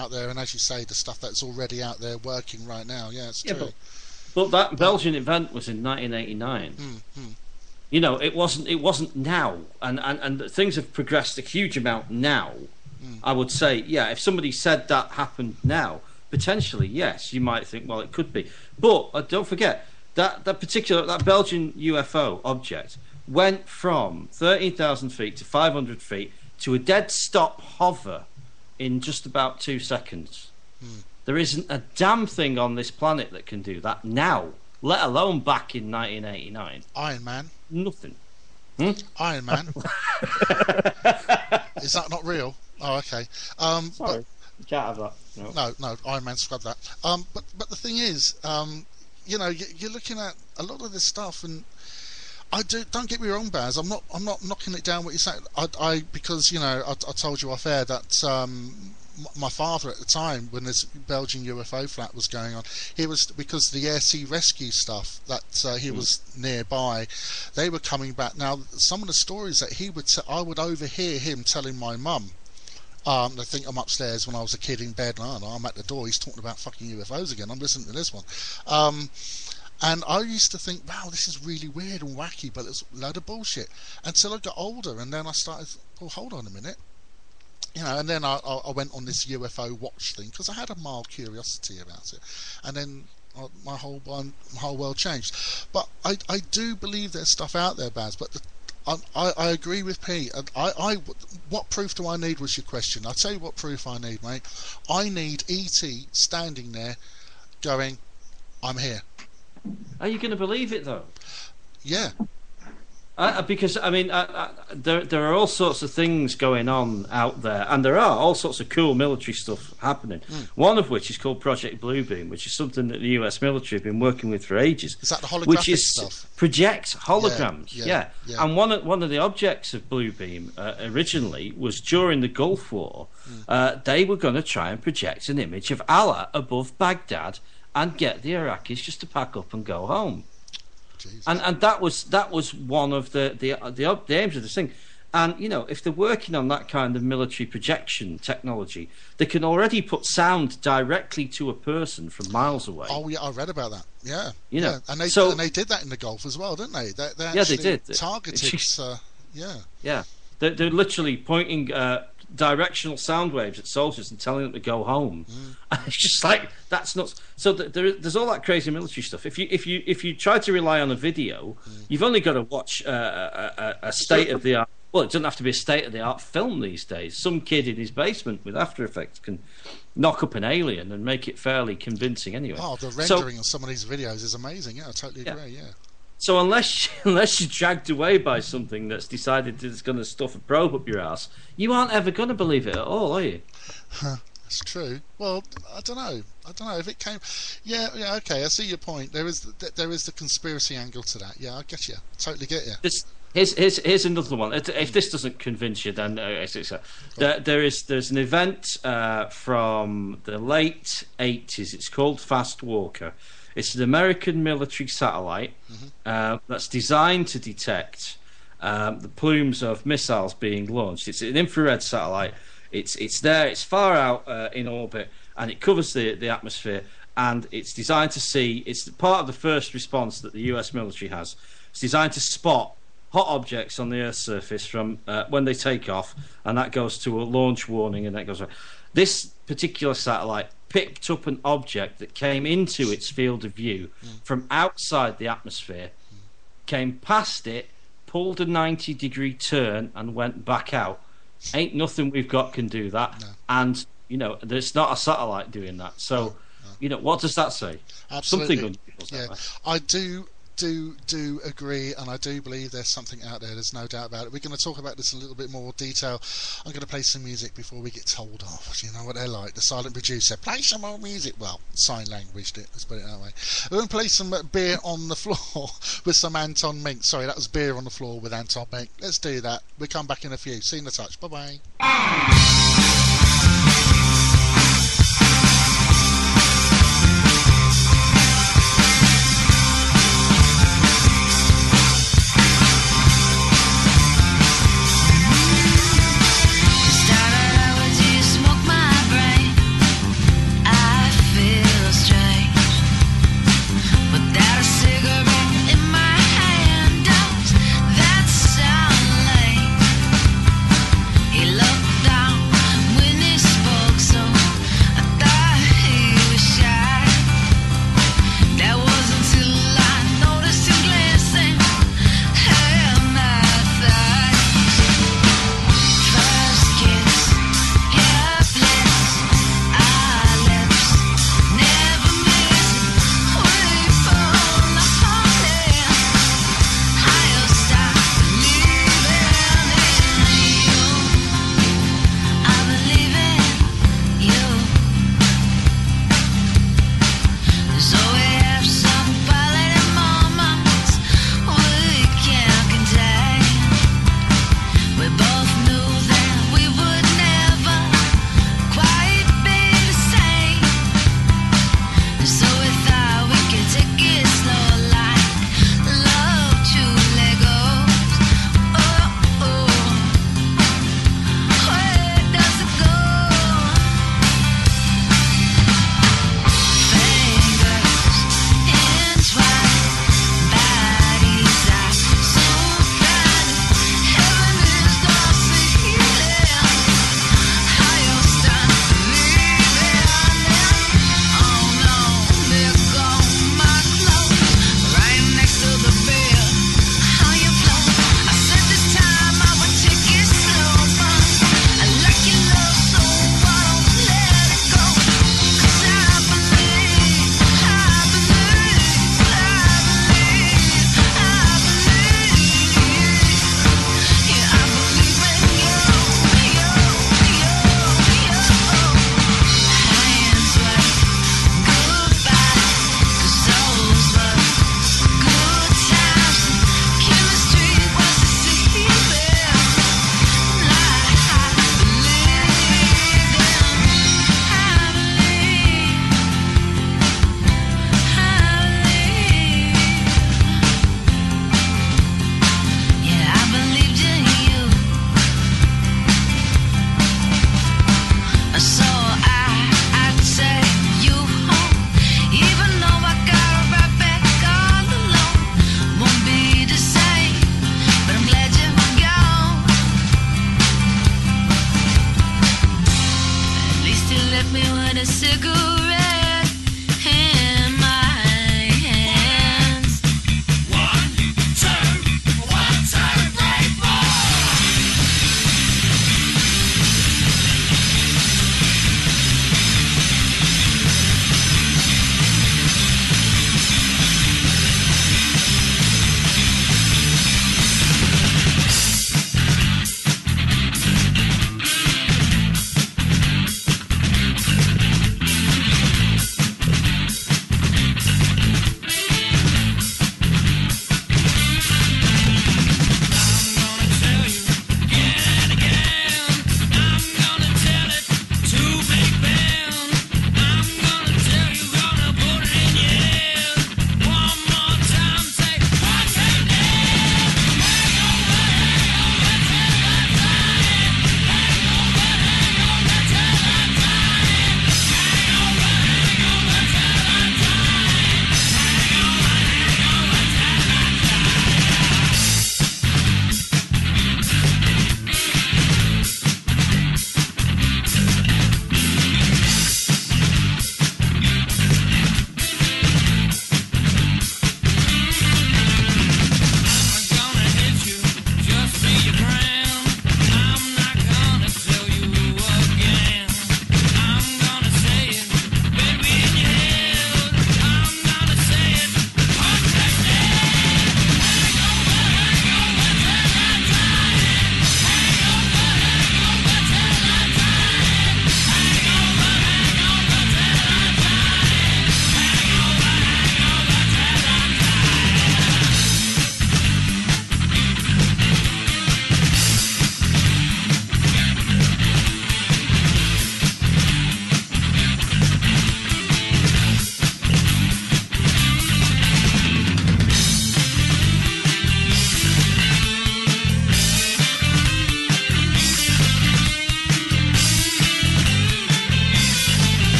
out there, and as you say, the stuff that's already out there working right now. Yeah, it's true. But that Belgian event was in 1989. You know, it wasn't now, and things have progressed a huge amount now. I would say, yeah, if somebody said that happened now, potentially, yes, you might think, well, it could be. But don't forget that Belgian UFO object went from 13,000 feet to 500 feet to a dead stop hover in just about 2 seconds. There isn't a damn thing on this planet that can do that now, let alone back in 1989. Iron Man. Nothing. Iron Man. Is that not real? Oh, okay. Sorry, you can't have that. No, Iron Man, scrub that. But the thing is, you know, you're looking at a lot of this stuff, and don't get me wrong, Baz. I'm not knocking it down what you're saying. Because you know, I told you off air that my father at the time, when this Belgian UFO flat was going on, he was, because the air sea rescue stuff that he was nearby, they were coming back. Now, some of the stories that he would I would overhear him telling my mum. I think I'm upstairs when I was a kid in bed, and I'm at the door, he's talking about fucking UFOs again, I'm listening to this one. And I used to think, wow, this is really weird and wacky, but it's a load of bullshit. Until I got older, and then I started, well, hold on a minute. You know, and then I went on this UFO watch thing, because I had a mild curiosity about it. And then my whole world changed. But I do believe there's stuff out there, Baz, but I agree with Pete. What proof do I need was your question. I'll tell you what proof I need, mate. I need E.T. standing there going, I'm here. Are you going to believe it, though? Yeah. Because, I mean, there are all sorts of things going on out there, and there are all sorts of cool military stuff happening. One of which is called Project Bluebeam, which is something that the US military have been working with for ages. Is that the holographic which is stuff? Projects holograms, yeah. And one of the objects of Bluebeam originally was during the Gulf War. They were going to try and project an image of Allah above Baghdad and get the Iraqis just to pack up and go home. And that was one of the aims of this thing. And you know, if they're working on that kind of military projection technology, they can already put sound directly to a person from miles away. Oh yeah, I read about that. Yeah, you know, and they did that in the Gulf as well, didn't they? They did. Targeted. Yeah, they're literally pointing directional sound waves at soldiers and telling them to go home. And it's just like, that's nuts. So there's all that crazy military stuff. If you try to rely on a video, you've only got to watch a state of the art. Well, it doesn't have to be a state of the art film these days. Some kid in his basement with After Effects can knock up an alien and make it fairly convincing anyway. Oh, the rendering of some of these videos is amazing. Yeah, I totally agree. Yeah. So unless you're dragged away by something that's decided that it's going to stuff a probe up your ass, you aren't ever going to believe it at all, are you? That's true. Well, I don't know if it came. Yeah. Okay, I see your point. There is the conspiracy angle to that. Yeah, I get you. Totally get you. Here's another one. If this doesn't convince you, then there's an event from the late 80s. It's called Fast Walker. It's an American military satellite that's designed to detect the plumes of missiles being launched. It's an infrared satellite. It's there. It's far out in orbit, and it covers the atmosphere. And it's designed to see. It's part of the first response that the U.S. military has. It's designed to spot hot objects on the Earth's surface from when they take off, and that goes to a launch warning, and that goes. This particular satellite picked up an object that came into its field of view from outside the atmosphere, came past it, pulled a 90-degree turn, and went back out. Ain't nothing we've got can do that. No. And you know, there's not a satellite doing that. So, you know, what does that say? Absolutely. Something I do agree, and I do believe there's something out there. There's no doubt about it. We're going to talk about this in a little bit more detail. I'm going to play some music before we get told off. You know what they're like. The silent producer, play some more music. Well, sign language, let's put it that way. We're going to play some Beer on the Floor with some Anton Mink. Sorry, that was Beer on the Floor with Anton Mink. Let's do that. We'll come back in a few. See you in a touch. Bye-bye. with a cigarette in my hands. 1, 2, 1, 2, 3, 4.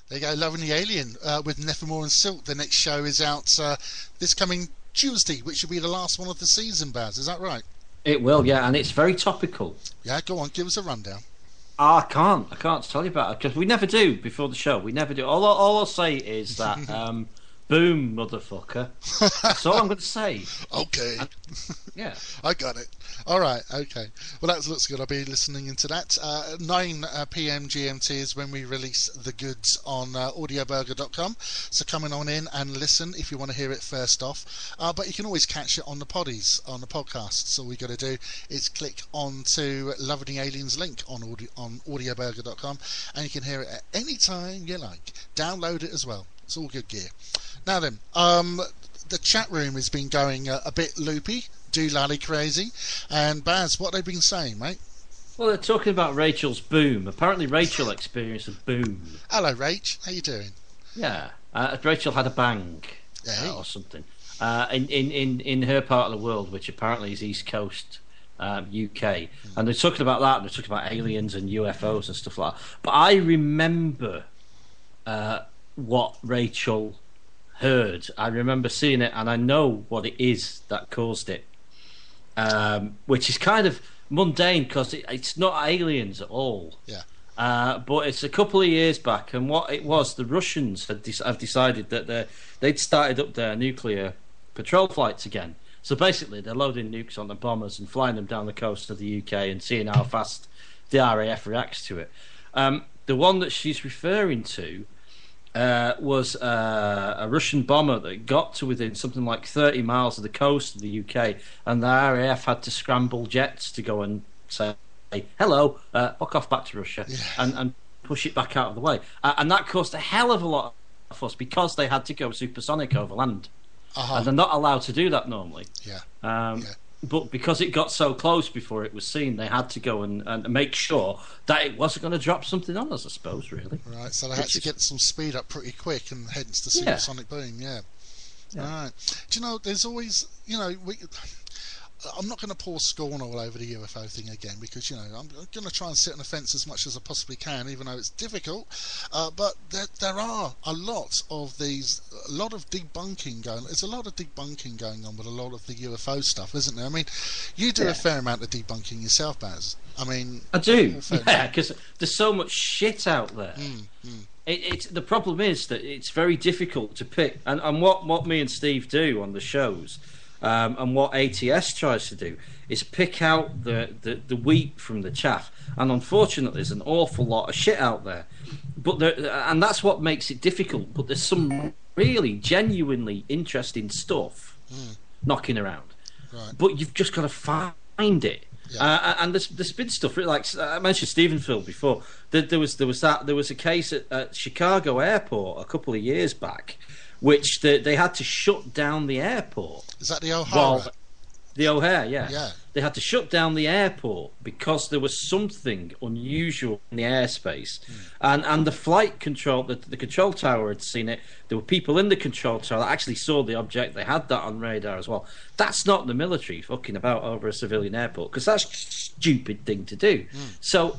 There you go, Loving the Alien with Nevermore and Silk. The next show is out this coming Tuesday, which will be the last one of the season, Baz. Is that right? It will, yeah, and it's very topical. Yeah, go on, give us a rundown. I can't tell you about it because we never do before the show. We never do. All I'll say is that boom, motherfucker. That's all I'm going to say. Okay. Yeah. I got it. All right, okay. Well, that looks good. I'll be listening into that. 9 p.m. GMT is when we release the goods on audioburger.com. So coming on in and listen if you want to hear it first off. But you can always catch it on the poddies, on the podcasts. All we got to do is click on to Loving the Aliens link on audioburger.com and you can hear it at any time you like. Download it as well. It's all good gear. Now then, the chat room has been going a bit loopy, do-lally crazy. And Baz, what they've been saying, mate? Well, they're talking about Rachel's boom. Apparently Rachel experienced a boom. Hello, Rach. How you doing? Yeah. Rachel had a bang or something. In her part of the world, which apparently is East Coast UK. And they're talking about that. They're talking about aliens and UFOs and stuff like that. But I remember what Rachel heard. I remember seeing it, and I know what it is that caused it, which is kind of mundane because it's not aliens at all. Yeah. But it's a couple of years back, and what it was, the Russians have decided that they'd started up their nuclear patrol flights again. So basically, they're loading nukes on the bombers and flying them down the coast of the UK and seeing how fast the RAF reacts to it. The one that she's referring to was a Russian bomber that got to within something like 30 miles of the coast of the UK, and the RAF had to scramble jets to go and say, hello, fuck off back to Russia, and push it back out of the way. And that caused a hell of a lot of fuss because they had to go supersonic over land. And they're not allowed to do that normally. But because it got so close before it was seen, they had to go and make sure that it wasn't going to drop something on us, I suppose, really. Right, so they had to get some speed up pretty quick, and hence the supersonic boom, Right. Do you know, there's always, I'm not going to pour scorn all over the UFO thing again, because I'm going to try and sit on the fence as much as I possibly can, even though it's difficult. But there are a lot of debunking going. There's a lot of debunking going on with a lot of the UFO stuff, isn't there? I mean, you do a fair amount of debunking yourself, Baz. I mean, I do, because there's so much shit out there. The problem is that it's very difficult to pick, and what me and Steve do on the shows. And what ATS tries to do is pick out the wheat from the chaff, and unfortunately, there's an awful lot of shit out there. And that's what makes it difficult. But there's some really genuinely interesting stuff knocking around. Right. But you've just got to find it. And there's been stuff like I mentioned Stephenville before. There was a case at Chicago Airport a couple of years back, which they had to shut down the airport. Is that the O'Hara? The O'Hare, yeah. They had to shut down the airport because there was something unusual in the airspace. And the flight control, the control tower had seen it. There were people in the control tower that actually saw the object. They had that on radar as well. That's not the military fucking about over a civilian airport, because that's a stupid thing to do. So,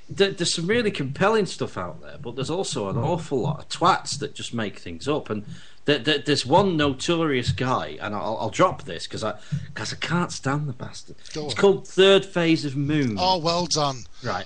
there's some really compelling stuff out there, but there's also an awful lot of twats that just make things up. And there's one notorious guy, and I'll drop this because I can't stand the bastard. It's called Third Phase of Moon. Oh, well done. Right.